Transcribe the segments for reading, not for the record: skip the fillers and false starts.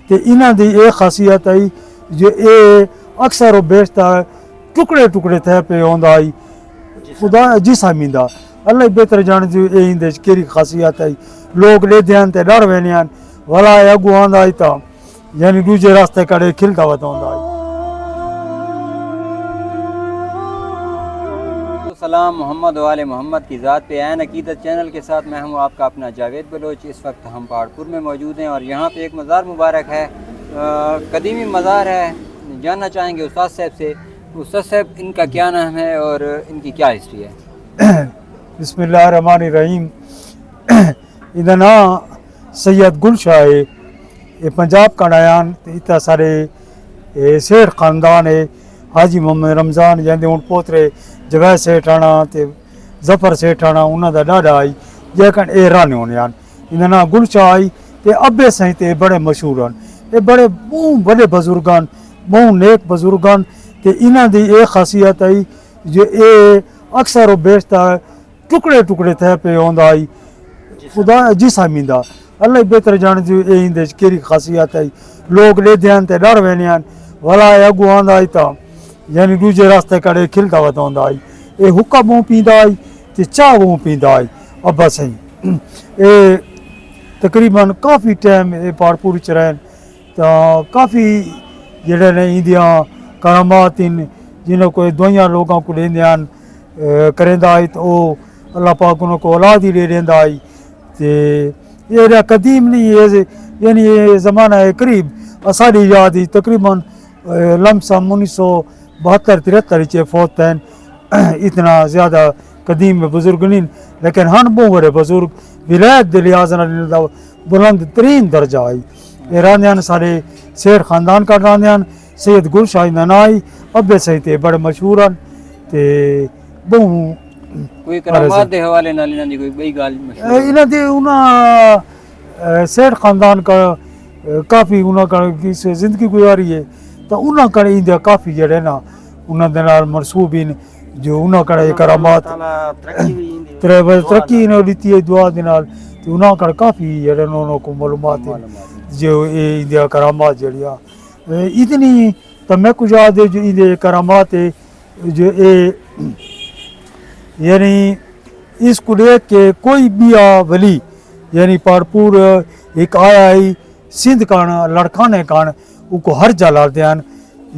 تے انہاں دی یہ خاصیت آئی جو اے اکثر و بیشتر ٹکڑے ٹکڑے تھے پہ ہوندا آئی خدا جسامی دا اللہ بہتر جان جو اے اندے کیڑی خاصیت آئی لوگ لے دیاں تے ڈر وینیاں والا اگو آندا آئی تا یعنی دوجے راستے کڑے کھلدا وتوندا آئی. سلام محمد و آل محمد کی ذات پہ. عین عقیدت چینل کے ساتھ میں ہوں آپ کا اپنا جاوید بلوچ. اس وقت ہم پہاڑپور میں موجود ہیں اور یہاں پہ ایک مزار مبارک ہے, قدیمی مزار ہے. جاننا چاہیں گے استاد صاحب سے. استاد صاحب ان کا کیا نام ہے اور ان کی کیا ہسٹری ہے؟ بسم اللہ الرحمن الرحیم. ادھا نام سید گل شاہ ہے, یہ پنجاب کا ڈایان اتنا سارے سیٹھ خاندان ہے. حاجی محمد رمضان جیندے ہن پوترے جوید سیٹھ آنا تے ظفر سیٹھ آنا انہاں دا ڈاڈا آئی جیکن اے رانے ہونے آن. انہاں نام گل شاہ آئی تے ابے سائیں تے بڑے مشہور ہیں. اے بڑے بڑے بزرگان بہت نیک بزرگان تے انہاں دی اے خاصیت آئی جو اے اکثر و بیشتر ٹکڑے ٹکڑے تھے پہ ہوندا آئی خدا جسامی دا اللہ بہتر جان جو اے اندے کیڑی خاصیت آئی لوگ لے دیاں تے ڈر وینیاں والا اگو آندا آئی تا یعنی دوجے راستے کڑے کھلدا وتوندا آئی. اے حکا بہوں پیندا آئی تے چاہ بہوں پیندا آئی ابا سائیں. اے تقریباً کافی ٹائم اے پہاڑپور وچ رہن تا کافی جڑے نے ایندیاں کرامات ان جنہوں کو دوائیاں لوگوں کو لیندیاں کریندا آئی تو او اللہ پاک انہوں کو اولاد ہی لے لیندا آئی. تے یہ قدیم نہیں ہے یعنی یہ زمانہ ہے قریب اساڑی یاد ہی تقریباً لمسم 1972-73 چے فوت ہیں. اتنا زیادہ قدیم بزرگ نہیں لیکن ہن بہت بڑے بزرگ ولایت دے لحاظ نال بلند ترین درجہ آئی. یہ راندیاں سارے سیٹھ خاندان کا راندیاں سید گل شاہ دا نام آئی ابے سائیں تے بڑے مشہور ہیں تے بہت کوئی کرامات دے حوالے نال انہاں دی کوئی بئی گل مشہور انہاں دے انہاں سیٹھ خاندان کا کافی انہاں کا زندگی گزاری ہے تو انہاں کا ایندے کافی جڑے نا انہاں دے نال منسوب ہیں جو انہاں کا کرامات ترقی انہوں لیتی ہے دعا دے نال تو انہاں کا کافی جڑے انہوں کو معلومات ہیں جو ایندے کرامات جڑیاں اتنی تو میں کچھ یاد ہے جو ایندے کرامات ہے جو اے یعنی اس کو دیکھ کے کوئی بھی ولی یعنی پہاڑپور ایک آیا ہی سندھ کان لڑکانے کان ان کو ہر جلا دیان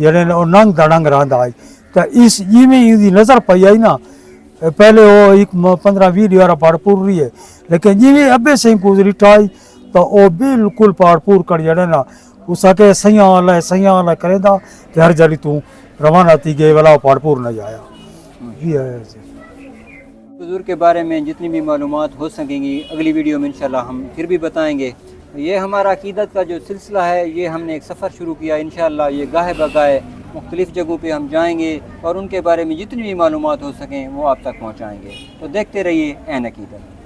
یعنی ننگ دا ننگ رہندا آئی تو اس یہ میں دی نظر پائی آئی نا. پہلے وہ ایک 15-20 یارہ پہاڑپور رہی ہے لیکن یہ میں ابے سے کو ریٹائی تو وہ بالکل پہاڑپور کر جڑے نا اس کے سیاں والا کرے دا کہ ہر جلی تو روانہ تھی گئے والا پہاڑپور نہ جایا. یہ ہے حضور کے بارے میں جتنی بھی معلومات ہو سکیں گی اگلی ویڈیو میں انشاءاللہ ہم پھر بھی بتائیں گے. یہ ہمارا عقیدت کا جو سلسلہ ہے یہ ہم نے ایک سفر شروع کیا انشاءاللہ. یہ گاہے بگاہے مختلف جگہوں پہ ہم جائیں گے اور ان کے بارے میں جتنی بھی معلومات ہو سکیں وہ آپ تک پہنچائیں گے. تو دیکھتے رہیے عین عقیدت.